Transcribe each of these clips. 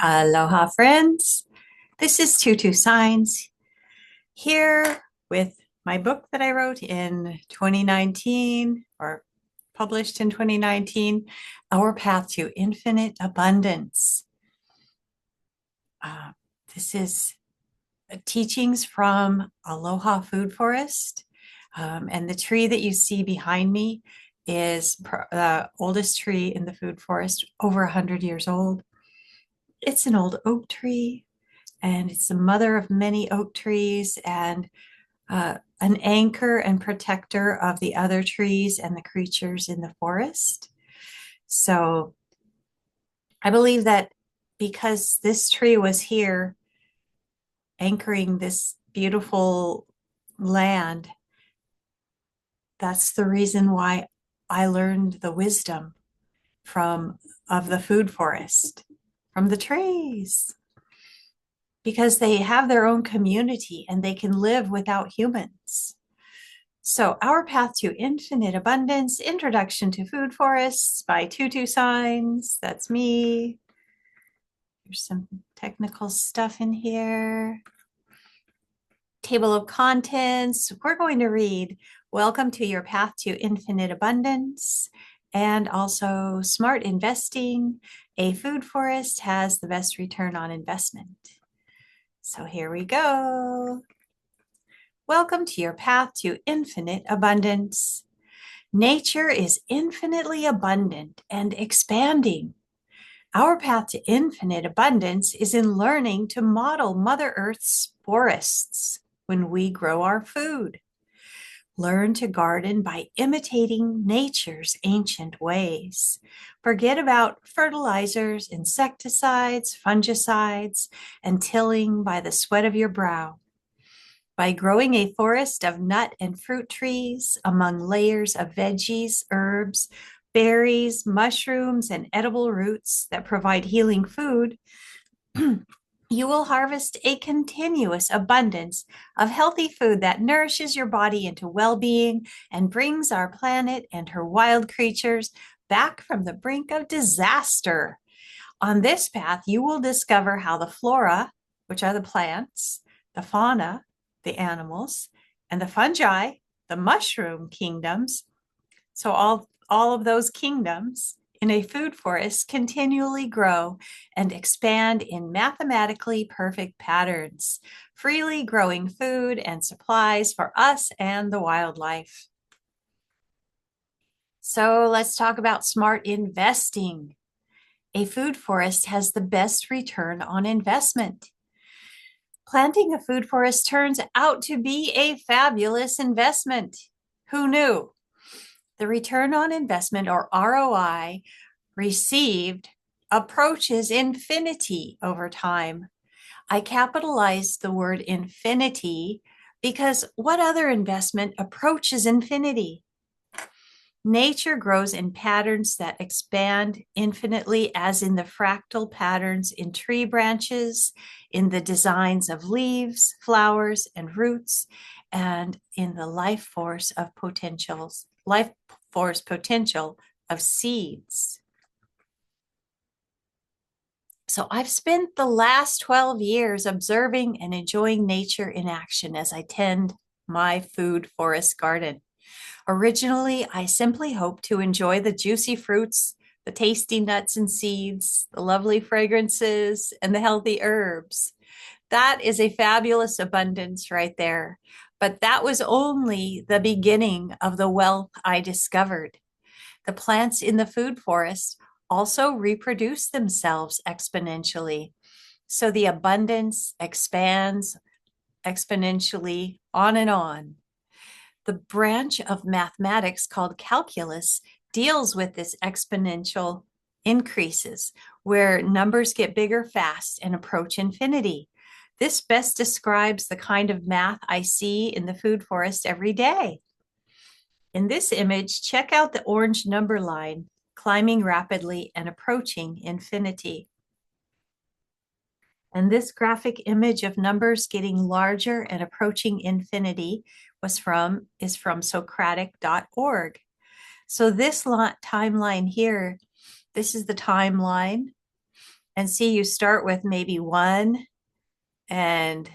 Aloha, friends. This is Tutu Signs here with my book that I wrote in 2019 or published in 2019, Our Path to Infinite Abundance. Uh, this is teachings from Aloha Food Forest. And the tree that you see behind me is the oldest tree in the food forest, over 100 years old. It's an old oak tree, and it's the mother of many oak trees and an anchor and protector of the other trees and the creatures in the forest. So I believe that because this tree was here anchoring this beautiful land, that's the reason why I learned the wisdom from of the food forest, from the trees, because they have their own community and they can live without humans. So, Our Path to Infinite Abundance, Introduction to Food Forests by Tutu Signs. That's me. There's some technical stuff in here. Table of contents. We're going to read Welcome to Your Path to Infinite Abundance and also Smart Investing. A food forest has the best return on investment. So here we go. Welcome to your path to infinite abundance. Nature is infinitely abundant and expanding. Our path to infinite abundance is in learning to model Mother Earth's forests when we grow our food. Learn to garden by imitating nature's ancient ways. Forget about fertilizers, insecticides, fungicides, and tilling by the sweat of your brow. By growing a forest of nut and fruit trees among layers of veggies, herbs, berries, mushrooms, and edible roots that provide healing food, you will harvest a continuous abundance of healthy food that nourishes your body into well-being and brings our planet and her wild creatures back from the brink of disaster. On this path, you will discover how the flora, which are the plants, the fauna, the animals, and the fungi, the mushroom kingdoms, so all of those kingdoms in a food forest continually grow and expand in mathematically perfect patterns, freely growing food and supplies for us and the wildlife. So let's talk about smart investing. A food forest has the best return on investment. Planting a food forest turns out to be a fabulous investment. Who knew? The return on investment, or ROI, received approaches infinity over time. I capitalized the word infinity because what other investment approaches infinity? Nature grows in patterns that expand infinitely, as in the fractal patterns in tree branches, in the designs of leaves, flowers, and roots, and in the life force potential of seeds. So I've spent the last 12 years observing and enjoying nature in action as I tend my food forest garden. Originally, I simply hoped to enjoy the juicy fruits, the tasty nuts and seeds, the lovely fragrances, and the healthy herbs. That is a fabulous abundance right there. But that was only the beginning of the wealth I discovered. The plants in the food forest also reproduce themselves exponentially. So the abundance expands exponentially on and on. The branch of mathematics called calculus deals with this exponential increases, where numbers get bigger fast and approach infinity. This best describes the kind of math I see in the food forest every day. In this image, check out the orange number line climbing rapidly and approaching infinity. And this graphic image of numbers getting larger and approaching infinity is from Socratic.org. So this timeline here, this is the timeline, And see, you start with maybe one, and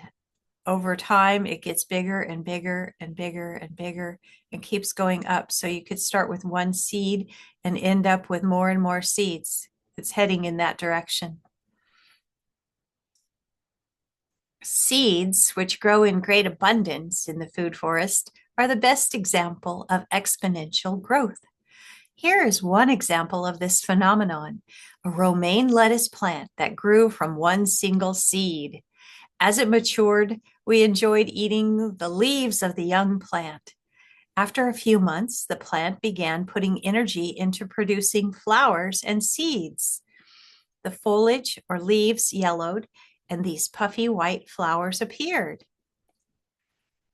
over time it gets bigger and bigger and bigger and bigger and keeps going up. So you could start with one seed and end up with more and more seeds. It's heading in that direction. Seeds, which grow in great abundance in the food forest, are the best example of exponential growth. Here is one example of this phenomenon: a romaine lettuce plant that grew from one single seed. As it matured, we enjoyed eating the leaves of the young plant. After a few months, the plant began putting energy into producing flowers and seeds. The foliage or leaves yellowed, and these puffy white flowers appeared.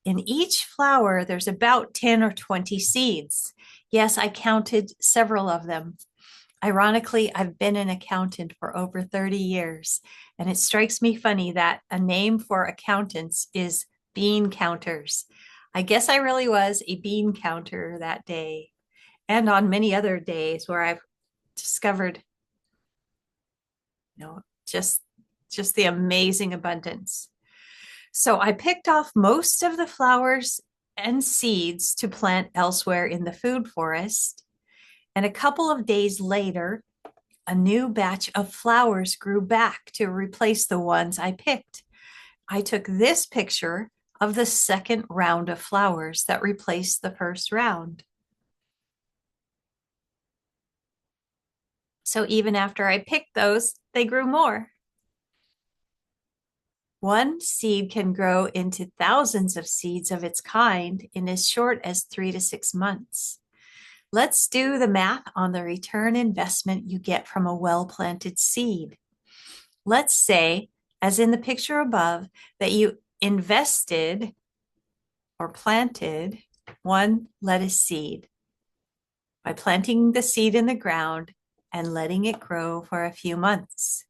In each flower, there's about 10 or 20 seeds. Yes, I counted several of them. Ironically, I've been an accountant for over 30 years, and it strikes me funny that a name for accountants is bean counters. I guess I really was a bean counter that day, and on many other days where I've discovered, you know, just the amazing abundance. So I picked off most of the flowers and seeds to plant elsewhere in the food forest. And a couple of days later, a new batch of flowers grew back to replace the ones I picked. I took this picture of the second round of flowers that replaced the first round. So even after I picked those, they grew more. One seed can grow into thousands of seeds of its kind in as short as 3 to 6 months. Let's do the math on the return investment you get from a well-planted seed. Let's say, as in the picture above, that you invested or planted one lettuce seed by planting the seed in the ground and letting it grow for a few months.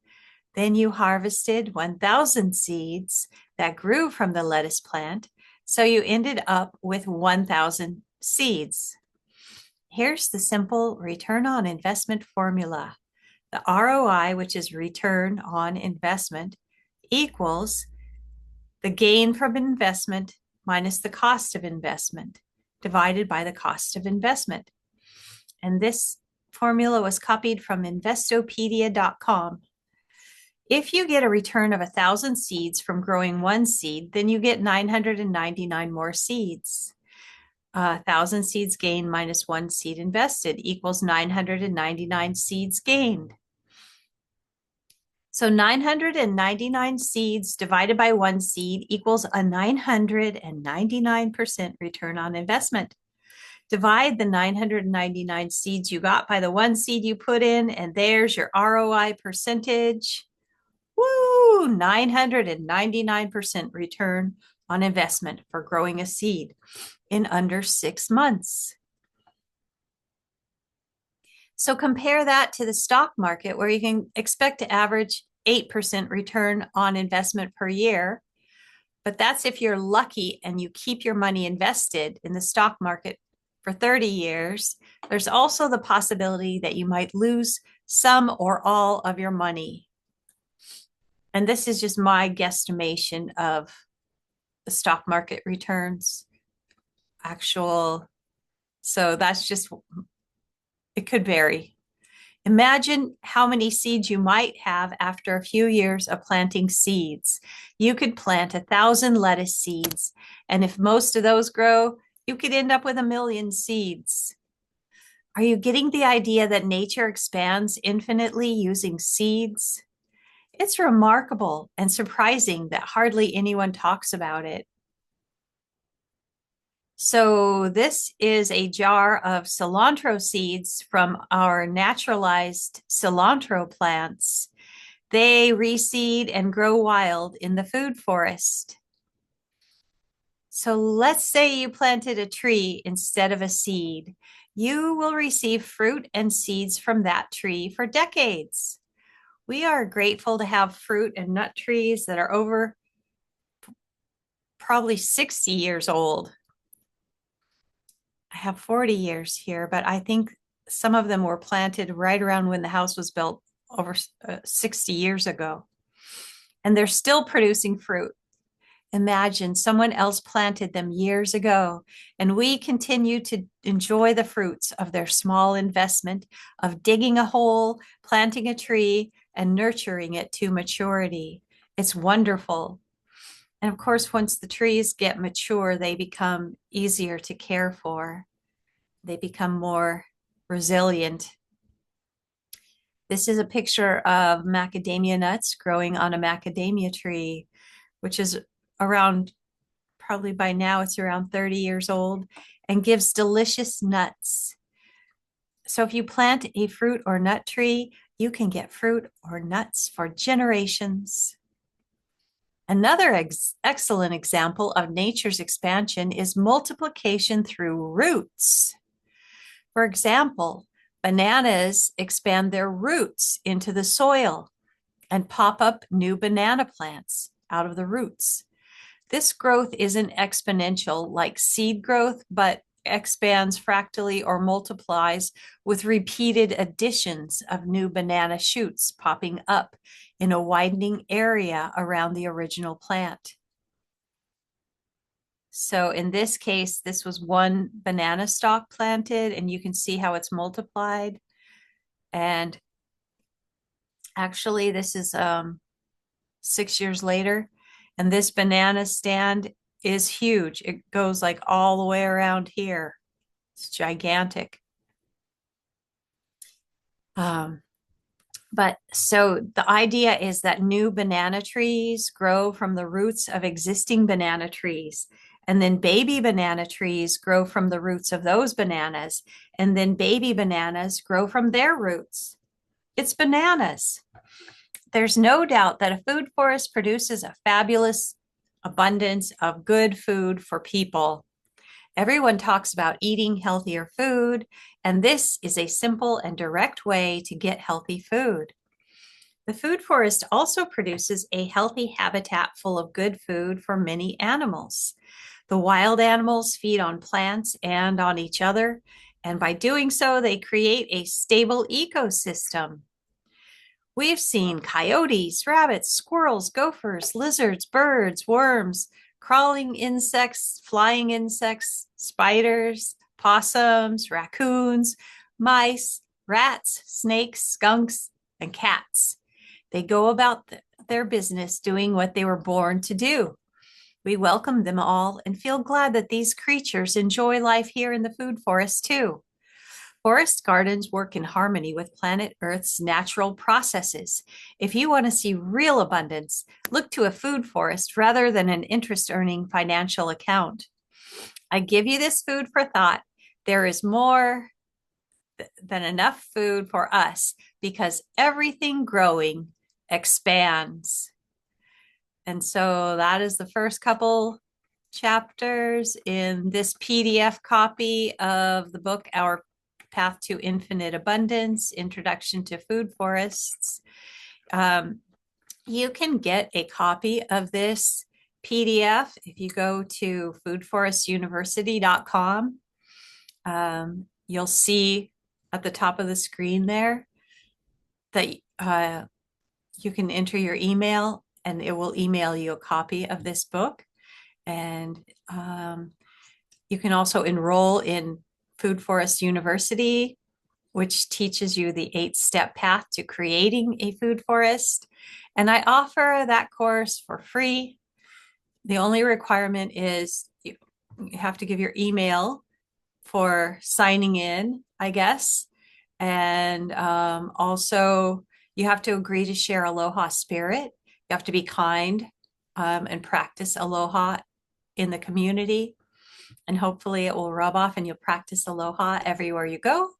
Then you harvested 1,000 seeds that grew from the lettuce plant, so you ended up with 1,000 seeds. Here's the simple return on investment formula. The ROI, which is return on investment, equals the gain from investment minus the cost of investment divided by the cost of investment. And this formula was copied from investopedia.com. If you get a return of 1,000 seeds from growing one seed, then you get 999 more seeds. 1,000 seeds gained minus one seed invested equals 999 seeds gained. So 999 seeds divided by one seed equals a 999% return on investment. Divide the 999 seeds you got by the one seed you put in, and there's your ROI percentage. Woo! 999% return on investment for growing a seed in under 6 months. So compare that to the stock market, where you can expect to average 8% return on investment per year. But that's if you're lucky and you keep your money invested in the stock market for 30 years. There's also the possibility that you might lose some or all of your money. And this is just my guesstimation of the stock market returns. So that's just, it could vary. Imagine how many seeds you might have after a few years of planting seeds. You could plant 1,000 lettuce seeds, and if most of those grow, you could end up with 1,000,000 seeds. Are you getting the idea that nature expands infinitely using seeds? It's remarkable and surprising that hardly anyone talks about it. So this is a jar of cilantro seeds from our naturalized cilantro plants. They reseed and grow wild in the food forest. So let's say you planted a tree instead of a seed. You will receive fruit and seeds from that tree for decades. We are grateful to have fruit and nut trees that are over probably 60 years old. I have 40 years here, but I think some of them were planted right around when the house was built over 60 years ago, and they're still producing fruit. Imagine someone else planted them years ago, and we continue to enjoy the fruits of their small investment of digging a hole, planting a tree, and nurturing it to maturity. It's wonderful. And of course, once the trees get mature, they become easier to care for. They become more resilient. This is a picture of macadamia nuts growing on a macadamia tree, which is around, probably by now it's around 30 years old, and gives delicious nuts. So if you plant a fruit or nut tree, you can get fruit or nuts for generations. Another excellent example of nature's expansion is multiplication through roots. For example, bananas expand their roots into the soil and pop up new banana plants out of the roots. This growth isn't exponential like seed growth, but expands fractally or multiplies with repeated additions of new banana shoots popping up in a widening area around the original plant. So in this case, this was one banana stalk planted, and you can see how it's multiplied. And actually, this is 6 years later, and this banana stand is huge. It goes like all the way around here. It's gigantic. But so the idea is that new banana trees grow from the roots of existing banana trees. And then baby banana trees grow from the roots of those bananas. And then baby bananas grow from their roots. It's bananas. There's no doubt that a food forest produces a fabulous abundance of good food for people. Everyone talks about eating healthier food, and this is a simple and direct way to get healthy food. The food forest also produces a healthy habitat full of good food for many animals. The wild animals feed on plants and on each other, and by doing so, they create a stable ecosystem. We've seen coyotes, rabbits, squirrels, gophers, lizards, birds, worms, crawling insects, flying insects, spiders, possums, raccoons, mice, rats, snakes, skunks, and cats. They go about their business doing what they were born to do. We welcome them all and feel glad that these creatures enjoy life here in the food forest too. Forest gardens work in harmony with planet Earth's natural processes. If you want to see real abundance, look to a food forest rather than an interest-earning financial account. I give you this food for thought. There is more than enough food for us because everything growing expands. And so that is the first couple chapters in this PDF copy of the book, Our Path to Infinite Abundance, Introduction to Food Forests. You can get a copy of this PDF if you go to foodforestuniversity.com. You'll see at the top of the screen there that you can enter your email and it will email you a copy of this book. And you can also enroll in Food Forest University, which teaches you the 8-step path to creating a food forest. And I offer that course for free. The only requirement is you have to give your email for signing in, I guess. And also you have to agree to share aloha spirit. You have to be kind and practice aloha in the community. And hopefully it will rub off and you'll practice aloha everywhere you go.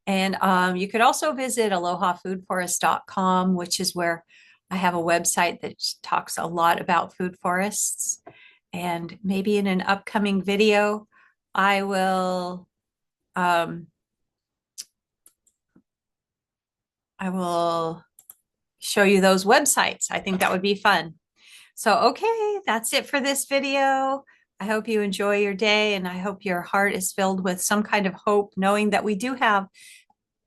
And you could also visit alohafoodforest.com, which is where I have a website that talks a lot about food forests. And maybe in an upcoming video, I will show you those websites. I think that would be fun. So, okay, that's it for this video. I hope you enjoy your day, and I hope your heart is filled with some kind of hope, knowing that we do have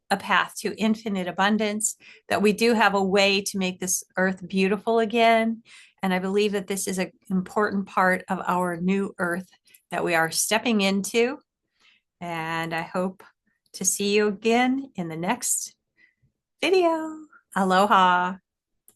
a path to infinite abundance, that we do have a way to make this earth beautiful again. And I believe that this is an important part of our new earth that we are stepping into. And I hope to see you again in the next video. Aloha.